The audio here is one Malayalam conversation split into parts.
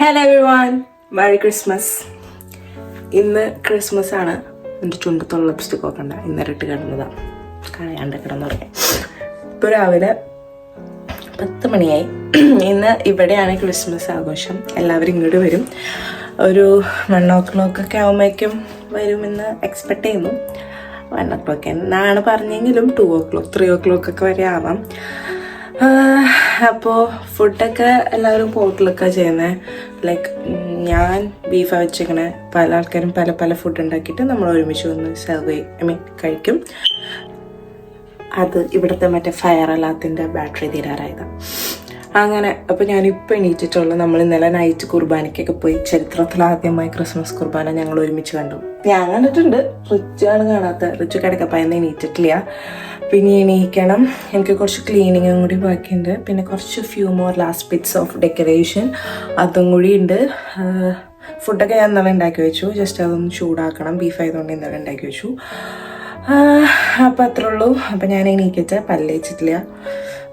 Hello everyone, merry Christmas. ഇന്ന് ക്രിസ്മസ് ആണ്. എൻ്റെ ചുണ്ടത്തുള്ള ലിപ്സ്റ്റിക് ഒക്കെ ഉണ്ട്. ഇന്നലെ ഇട്ട് കിടന്നതാണ്, കളയാണ്ട് കിടന്നുറങ്ങി. ഇപ്പോൾ രാവിലെ 10 മണിയായി. ഇന്ന് ഇവിടെയാണ് ക്രിസ്മസ് ആഘോഷം. എല്ലാവരും ഇങ്ങോട്ട് വരും. ഒരു 1 o'clock ആകുമ്പോഴേക്കും വരുമെന്ന് എക്സ്പെക്റ്റ് ചെയ്യുന്നു. 1 o'clock എന്നാണ് പറഞ്ഞെങ്കിലും 2 o'clock 3 o'clock ഒക്കെ വരെ ആവാം. അപ്പോൾ ഫുഡൊക്കെ എല്ലാവരും പോട്ടിലൊക്കെ ചെയ്യുന്നത്. ലൈക്ക് ഞാൻ ബീഫാണ് വെച്ചിങ്ങനെ, പല ആൾക്കാരും പല ഫുഡ് ഉണ്ടാക്കിയിട്ട് നമ്മൾ ഒരുമിച്ച് ഒന്ന് സെർവ് കഴിക്കും. അത് ഇവിടുത്തെ മറ്റേ ഫയർ അലാത്തിൻ്റെ ബാറ്ററി തീരാറായതാണ്. അങ്ങനെ അപ്പോൾ ഞാനിപ്പോൾ എണീറ്റിട്ടുള്ളൂ. നമ്മൾ ഇന്നലെ നൈറ്റ് കുർബാനയ്ക്കൊക്കെ പോയി. ചരിത്രത്തിൽ ആദ്യമായി ക്രിസ്മസ് കുർബാന ഞങ്ങൾ ഒരുമിച്ച് കണ്ടു. ഞാൻ കണ്ടിട്ടുണ്ട്, റിച്ചാണ് കാണാത്ത. റിച്ച് കിടക്കപ്പായെന്ന് എണീറ്റിട്ടില്ല. പിന്നെ എണീക്കണം. എനിക്ക് കുറച്ച് ക്ലീനിങ്ങും കൂടി ബാക്കിയുണ്ട്. പിന്നെ കുറച്ച് few more last bits of decoration അതും കൂടി ഉണ്ട്. ഫുഡൊക്കെ ഞാൻ ഇന്നലെ ഉണ്ടാക്കി വെച്ചു. ജസ്റ്റ് അതൊന്ന് ചൂടാക്കണം. ബീഫ് ആയതുകൊണ്ട് ഇന്നലെ ഉണ്ടാക്കി വെച്ചു. അപ്പോൾ അത്രേ ഉള്ളൂ. അപ്പോൾ ഞാൻ എണീക്കിട്ട് പല്ല് വെച്ചിട്ടില്ല.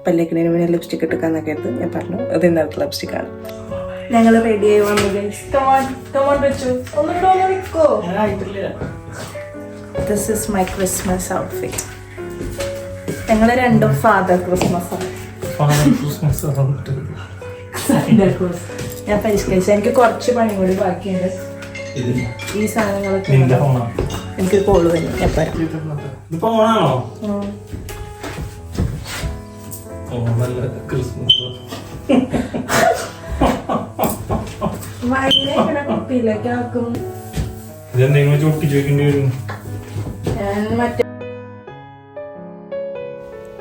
പല്ലേക്കിനു പിന്നെ ലിപ്സ്റ്റിക് ഇട്ടിക്കാന്നൊക്കെ എടുത്ത് ഞാൻ പറഞ്ഞു. അത് ഇന്നത്തെ ലിപ്സ്റ്റിക്കാണ്. ഞങ്ങൾ റെഡിയായി വന്നു. This is my Christmas outfit. ഞങ്ങൾ രണ്ടും ഫാദർ ക്രിസ്മസ് ആണ്. ഞാൻ പരിഷ്കരിച്ച. എനിക്ക് കുറച്ച് പണി കൂടി ബാക്കിയുണ്ട്. ഈ സാധനങ്ങളൊക്കെ എനിക്കൊരു കോള് വരും. കുപ്പിയിലേക്ക് ആക്കും.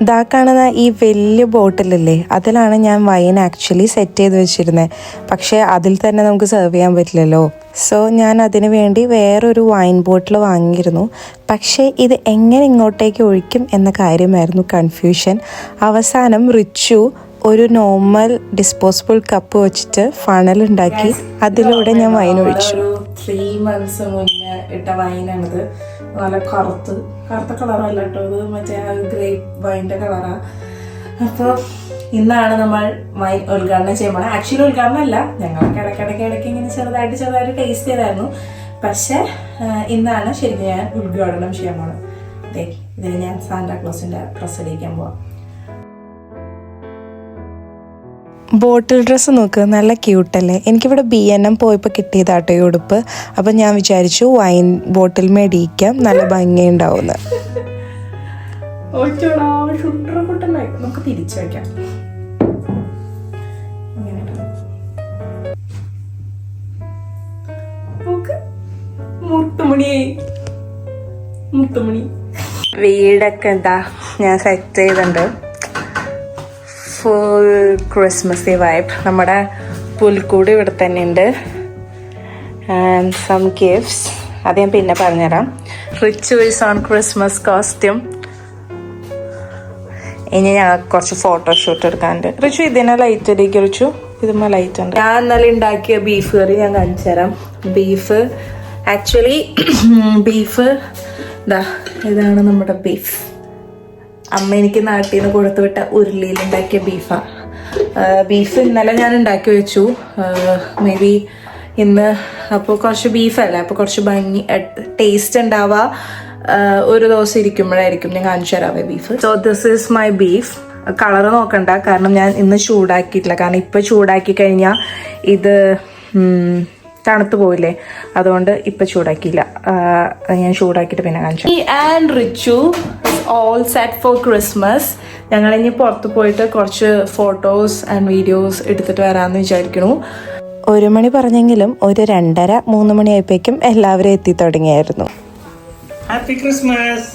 ഇതാ കാണുന്ന ഈ വലിയ ബോട്ടിലല്ലേ, അതിലാണ് ഞാൻ വൈൻ ആക്ച്വലി സെറ്റ് ചെയ്ത് വെച്ചിരുന്നത്. പക്ഷേ അതിൽ തന്നെ നമുക്ക് സെർവ് ചെയ്യാൻ പറ്റില്ലല്ലോ. സോ ഞാൻ അതിന് വേണ്ടി വേറൊരു വൈൻ ബോട്ടിൽ വാങ്ങിയിരുന്നു. പക്ഷേ ഇത് എങ്ങനെ ഇങ്ങോട്ടേക്ക് ഒഴിക്കും എന്ന കാര്യമായിരുന്നു കൺഫ്യൂഷൻ. അവസാനം റിച്ചു ഒരു നോർമൽ ഡിസ്പോസിബിൾ കപ്പ് വെച്ചിട്ട് ഫണലുണ്ടാക്കി അതിലൂടെ ഞാൻ വൈൻ ഒഴിച്ചു. 3 months മുന്നേ ഇട്ട വൈനാണിത്. നല്ല കറുത്ത കളറല്ല കേട്ടോ, ഇത് മറ്റേ ഗ്രേപ്പ് വൈൻ്റെ കളറാണ്. അപ്പോൾ ഇന്നാണ് നമ്മൾ വൈൻ ഉദ്ഘാടനം ചെയ്യുമ്പോൾ. ആക്ച്വലി ഉദ്ഘാടനം അല്ല, ഞങ്ങൾക്ക് ഇടയ്ക്ക് ഇങ്ങനെ ചെറുതായിട്ട് ടേസ്റ്റ് ചെയ്തായിരുന്നു. പക്ഷേ ഇന്നാണ് ശരിക്കും ഞാൻ ഉദ്ഘാടനം ചെയ്യാൻ പോകണം. അതെ, ഇതിന് ഞാൻ സാന്റാക്ലോസിൻ്റെ ഡ്രസ്സ് ഇടിക്കാൻ പോവാം. ബോട്ടിൽ ഡ്രസ്സ് നോക്ക്, നല്ല ക്യൂട്ടല്ലേ. എനിക്കിവിടെ B&M പോയപ്പോൾ കിട്ടിയതാട്ടോ ഈ ഉടുപ്പ്. അപ്പം ഞാൻ വിചാരിച്ചു വൈൻ ബോട്ടിൽ മേടിക്കാം, നല്ല ഭംഗിയുണ്ടാവുന്ന. നമുക്ക് തിരിച്ചു വയ്ക്കാം. മുത്തുമണി വീടൊക്കെ എന്താ ഞാൻ സെറ്റ് ചെയ്തിട്ടുണ്ട്. Full Christmassy vibe. നമ്മുടെ പുൽക്കൂട് ഇവിടെ തന്നെ ഉണ്ട്. ആൻഡ് സം ഗിഫ്റ്റ്സ്, അത് ഞാൻ പിന്നെ പറഞ്ഞുതരാം. Richu is on Christmas costume. ഇനി ഞങ്ങൾ കുറച്ച് ഫോട്ടോഷൂട്ട് എടുക്കാനുണ്ട്. റിച്ചു ഇതിനെ ലൈറ്റ് അടിക്കും. റിച്ചു ഇതുമ്മ ലൈറ്റ് ഉണ്ട്. ഞാൻ ഇന്നലെ ഉണ്ടാക്കിയ ബീഫ് കറി ഞാൻ കാണിച്ചു തരാം. ബീഫ് ആക്ച്വലി ഇതാണ് നമ്മുടെ ബീഫ്. അമ്മ എനിക്ക് നാട്ടിൽ നിന്ന് കൊടുത്തു വിട്ട ഉരുളിയിലുണ്ടാക്കിയ ബീഫാണ്. ബീഫ് ഇന്നലെ ഞാൻ ഉണ്ടാക്കി വെച്ചു. മേ ബി ഇന്ന് അപ്പോൾ കുറച്ച് ബീഫല്ല, അപ്പോൾ കുറച്ച് ഭംഗി ടേസ്റ്റ് ഉണ്ടാവുക ഒരു ദിവസം ഇരിക്കുമ്പോഴായിരിക്കും. ഞാൻ കാണിച്ചു തരാവേ beef. So this is my beef. Colour നോക്കണ്ട, കാരണം ഞാൻ ഇന്ന് ചൂടാക്കിയിട്ടില്ല. കാരണം ഇപ്പം ചൂടാക്കി കഴിഞ്ഞാൽ ഇത് തണുത്ത് പോവില്ലേ, അതുകൊണ്ട് ഇപ്പം ചൂടാക്കിയില്ല. ഞാൻ ചൂടാക്കിയിട്ട് പിന്നെ കാണിച്ചു. And Richu all set for Christmas. ഞങ്ങളിനി പുറത്ത് പോയിട്ട് കുറച്ച് ഫോട്ടോസ് ആൻഡ് വീഡിയോസ് എടുത്തിട്ട് വരാമെന്ന് വിചാരിക്കണു. 1 മണി പറഞ്ഞെങ്കിലും ഒരു 2:30-3 മണിയായപ്പോഴേക്കും എല്ലാവരും എത്തി തുടങ്ങിയായിരുന്നു. Happy Christmas.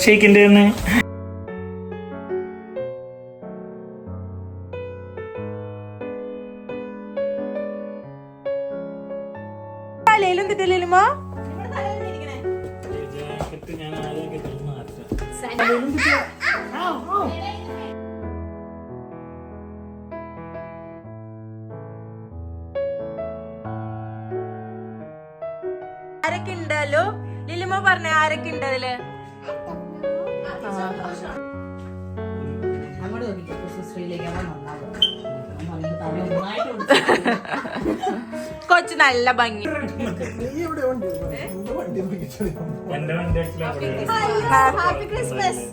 ഷേക്കിൻ്റെ ആരൊക്കെ ഉണ്ടല്ലോ ലിലിമ പറഞ്ഞ ആരൊക്കെ ഉണ്ട് അതില്? അങ്ങോട്ട് കൊച്ചു നല്ല ഭംഗി. Happy Christmas.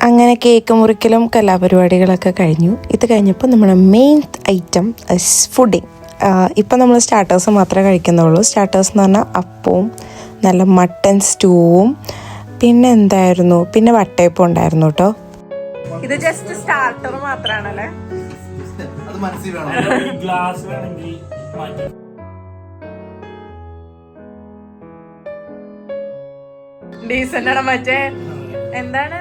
അങ്ങനെ കേക്ക് മുറിക്കലും കലാപരിപാടികളൊക്കെ കഴിഞ്ഞു. ഇത് കഴിഞ്ഞപ്പോൾ നമ്മുടെ മെയിൻ ഐറ്റം ഫുഡിങ്. ഇപ്പം നമ്മൾ സ്റ്റാർട്ടേഴ്സ് മാത്രമേ കഴിക്കുന്നുള്ളൂ. സ്റ്റാർട്ടേഴ്സ് എന്ന് പറഞ്ഞാൽ അപ്പവും നല്ല മട്ടൻ സ്റ്റൂവും പിന്നെ എന്തായിരുന്നു, പിന്നെ വട്ടയപ്പം ഉണ്ടായിരുന്നു കേട്ടോ. ഇത് ജസ്റ്റ് സ്റ്റാർട്ടർ മാത്രമാണല്ലേ. ഡീസന്റ് ആണ്. മറ്റേ എന്താണ്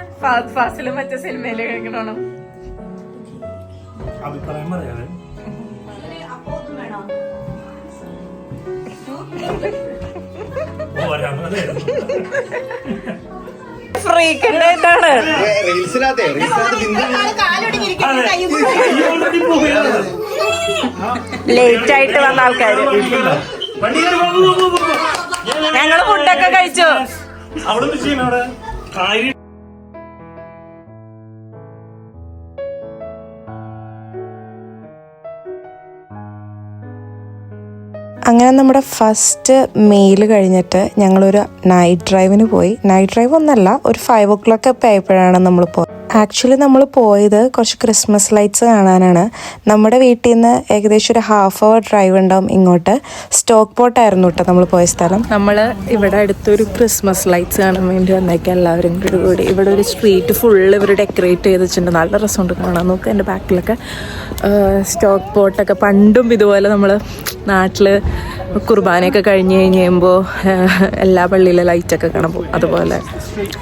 ഫാസില് മറ്റേ സിനിമയില് കഴിക്കണോ? അഭിപ്രായം പറയാതെ ഫ്രീക്കണ്ടായിട്ടാണ് ലേറ്റ് ആയിട്ട് വന്ന ആൾക്കാര്. ഞങ്ങള് ഫുഡൊക്കെ കഴിച്ചു. അവിടെ അങ്ങനെ നമ്മുടെ ഫസ്റ്റ് മെയിൽ കഴിഞ്ഞിട്ട് ഞങ്ങളൊരു നൈറ്റ് ഡ്രൈവിന് പോയി. നൈറ്റ് ഡ്രൈവ് ഒന്നല്ല, ഒരു 5 o'clock ഒക്കെ ആയപ്പോഴാണ് നമ്മൾ പോയത്. ആക്ച്വലി നമ്മൾ പോയത് കുറച്ച് ക്രിസ്മസ് ലൈറ്റ്സ് കാണാനാണ്. നമ്മുടെ വീട്ടിൽ നിന്ന് ഏകദേശം ഒരു 1/2 hour ഡ്രൈവ് ഉണ്ടാവും ഇങ്ങോട്ട്. സ്റ്റോക്ക് പോർട്ടായിരുന്നു കേട്ടോ നമ്മൾ പോയ സ്ഥലം. നമ്മൾ ഇവിടെ അടുത്തൊരു ക്രിസ്മസ് ലൈറ്റ്സ് കാണാൻ വേണ്ടി വന്നേക്കാം എല്ലാവരും കൂടി. ഇവിടെ ഒരു സ്ട്രീറ്റ് ഫുള്ള് ഇവർ ഡെക്കറേറ്റ് ചെയ്ത് വെച്ചിട്ടുണ്ട്. നല്ല രസമുണ്ട് കാണാൻ. നോക്കുക എൻ്റെ ബാക്കിലൊക്കെ സ്റ്റോക്ക് പോർട്ടൊക്കെ. പണ്ടും ഇതുപോലെ നമ്മൾ നാട്ടിൽ കുർബാനയൊക്കെ കഴിഞ്ഞ് കഴിയുമ്പോൾ എല്ലാ പള്ളിയിലെ ലൈറ്റൊക്കെ കാണാൻ പോകും. അതുപോലെ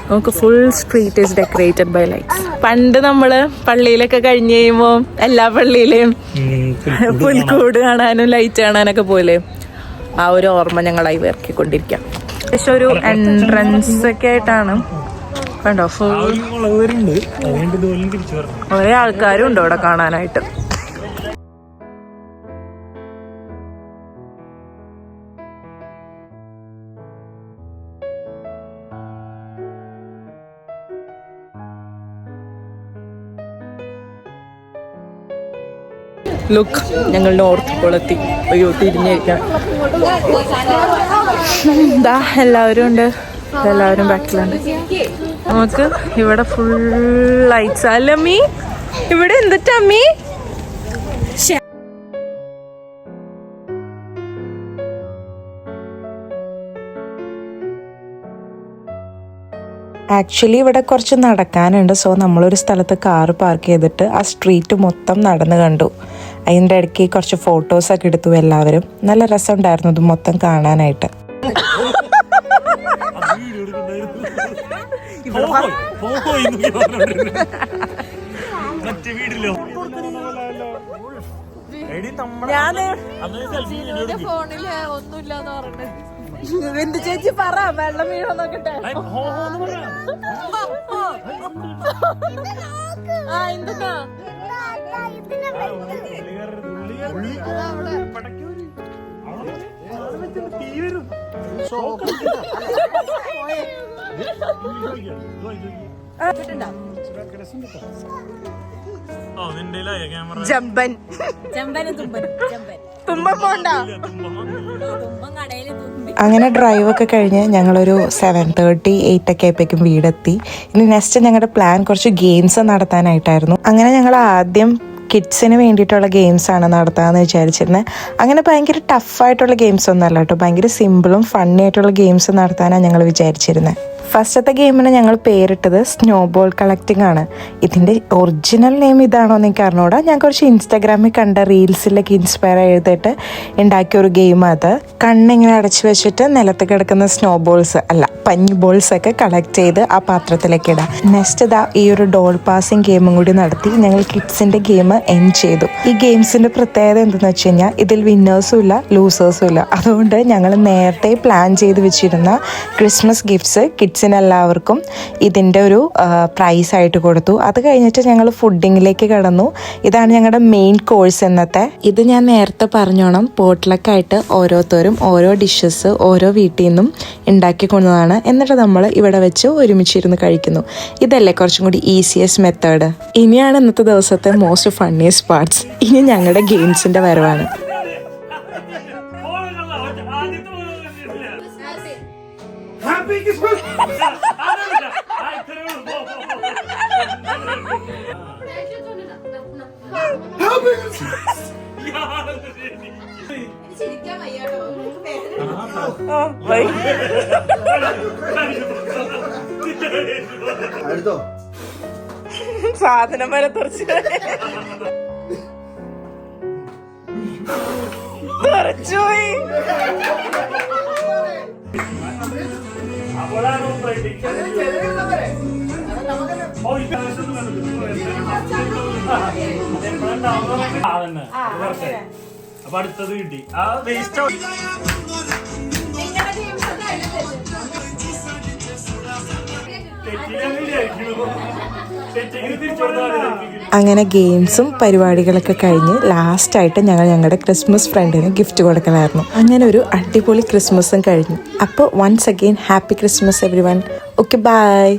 നമുക്ക് full street is decorated by lights. പണ്ട് നമ്മൾ പള്ളിയിലൊക്കെ കഴിഞ്ഞ് കഴിയുമ്പോൾ എല്ലാ പള്ളിയിലെയും പുൽക്കൂട് കാണാനും ലൈറ്റ് കാണാനൊക്കെ പോലെ ആ ഒരു ഓർമ്മ ഞങ്ങളായി ഇറക്കിക്കൊണ്ടിരിക്കാം. പക്ഷെ ഒരു എൻട്രൻസ് ഒക്കെ ആയിട്ടാണ് കണ്ടോ. കുറേ ആൾക്കാരും ഉണ്ട് അവിടെ കാണാനായിട്ട്. ലുക്ക്, ഞങ്ങൾ നോർത്ത് പോളെത്തി. അയ്യോ തിരിഞ്ഞിരിക്കണം. ഇതാ എല്ലാവരും ഉണ്ട്. എല്ലാവരും ബാക്കിലുണ്ട്. നമുക്ക് ഇവിടെ ഫുൾ ലൈറ്റ്സ്. അല്ലമ്മീ ഇവിടെ എന്തിട്ടാ അമ്മീ? ആക്ച്വലി ഇവിടെ കുറച്ച് നടക്കാനുണ്ട്. സോ നമ്മളൊരു സ്ഥലത്ത് കാറ് പാർക്ക് ചെയ്തിട്ട് ആ സ്ട്രീറ്റ് മൊത്തം നടന്ന് കണ്ടു. അതിൻ്റെ ഇടയ്ക്ക് കുറച്ച് ഫോട്ടോസൊക്കെ എടുത്തു എല്ലാവരും. നല്ല രസമുണ്ടായിരുന്നു ഇത് മൊത്തം കാണാനായിട്ട്. ഫോണില് ഒന്നുമില്ലാന്ന് പറഞ്ഞത്. എന്ത് ചേച്ചി പറ, വെള്ളം വീഴോ നോക്കട്ടെ. എന്തെന്നാ ജമ്പൻ തുമ്പൻ പോണ്ട. അങ്ങനെ ഡ്രൈവൊക്കെ കഴിഞ്ഞ് ഞങ്ങളൊരു 7:30, 8 ഒക്കെ ആയപ്പോഴേക്കും വീടെത്തി. ഇനി നെക്സ്റ്റ് ഞങ്ങളുടെ പ്ലാൻ കുറച്ച് ഗെയിംസ് നടത്താനായിട്ടായിരുന്നു. അങ്ങനെ ഞങ്ങൾ ആദ്യം കിഡ്സിന് വേണ്ടിയിട്ടുള്ള ഗെയിംസാണ് നടത്താമെന്ന് വിചാരിച്ചിരുന്നത്. അങ്ങനെ ഭയങ്കര ടഫായിട്ടുള്ള ഗെയിംസ് ഒന്നും അല്ല കേട്ടോ. ഭയങ്കര സിമ്പിളും ഫണ്ണി ആയിട്ടുള്ള ഗെയിംസ് നടത്താനാണ് ഞങ്ങൾ വിചാരിച്ചിരുന്നത്. ഫസ്റ്റത്തെ ഗെയിമിന് ഞങ്ങൾ പേരിട്ടത് സ്നോബോൾ കളക്ടിംഗ് ആണ്. ഇതിൻ്റെ ഒറിജിനൽ നെയിം ഇതാണോ എന്ന് എനിക്ക് അറിഞ്ഞൂടാ. ഞാൻ കുറച്ച് ഇൻസ്റ്റാഗ്രാമിൽ കണ്ട റീൽസിലൊക്കെ ഇൻസ്പയർ ചെയ്തിട്ട് ഉണ്ടാക്കിയ ഒരു ഗെയിം. അത് കണ്ണിങ്ങനെ അടച്ചു വെച്ചിട്ട് നിലത്ത് കിടക്കുന്ന സ്നോബോൾസ് അല്ല പഞ്ഞി ബോൾസ് ഒക്കെ കളക്ട് ചെയ്ത് ആ പാത്രത്തിലേക്ക് ഇടാം. നെക്സ്റ്റ് ഇതാ ഈ ഒരു ഡോൾ പാസിങ് ഗെയിമും കൂടി നടത്തി ഞങ്ങൾ കിഡ്സിൻ്റെ ഗെയിം എൻഡ് ചെയ്തു. ഈ ഗെയിംസിൻ്റെ പ്രത്യേകത എന്തെന്ന് വെച്ച് കഴിഞ്ഞാൽ ഇതിൽ വിന്നേഴ്സും ഇല്ല ലൂസേഴ്സും ഇല്ല. അതുകൊണ്ട് ഞങ്ങൾ നേരത്തെ പ്ലാൻ ചെയ്ത് വെച്ചിരുന്ന ക്രിസ്മസ് ഗിഫ്റ്റ്സ് കിഡ്സിനെല്ലാവർക്കും ഇതിൻ്റെ ഒരു പ്രൈസായിട്ട് കൊടുത്തു. അത് കഴിഞ്ഞിട്ട് ഞങ്ങൾ ഫുഡിങ്ങിലേക്ക് കടന്നു. ഇതാണ് ഞങ്ങളുടെ മെയിൻ കോഴ്സ് എന്നത്തെ. ഇത് ഞാൻ നേരത്തെ പറഞ്ഞോണം പോട്ട്ലക്കായിട്ട് ഓരോരുത്തരും ഓരോ ഡിഷസ് ഓരോ വീട്ടിൽ നിന്നും ഉണ്ടാക്കി കൊണ്ടതാണ്. എന്നിട്ട് നമ്മൾ ഇവിടെ വെച്ച് ഒരുമിച്ചിരുന്ന് കഴിക്കുന്നു. ഇതല്ലേ കുറച്ചും കൂടി ഈസിയസ്റ്റ് മെത്തേഡ്. ഇനിയാണ് ഇന്നത്തെ ദിവസത്തെ മോസ്റ്റ് ഫണ്ണിയസ്റ്റ് പാർട്സ്. ഇനി ഞങ്ങളുടെ ഗെയിംസിൻ്റെ വരവാണ്. Happy Christmas! സാധനം വരെ തെറിച്ചു തെറിച്ചുപോയി. അപ്പൊ അടുത്തത് കിട്ടി. ആ വേസ്റ്റ് അങ്ങനെ ഗെയിംസും പരിപാടികളൊക്കെ കഴിഞ്ഞ് ലാസ്റ്റായിട്ട് ഞങ്ങൾ ഞങ്ങളുടെ ക്രിസ്മസ് ഫ്രണ്ടിന് ഗിഫ്റ്റ് കൊടുക്കലായിരുന്നു. അങ്ങനെ ഒരു അടിപൊളി ക്രിസ്മസും കഴിഞ്ഞു. അപ്പോൾ once again happy Christmas everyone. Okay by.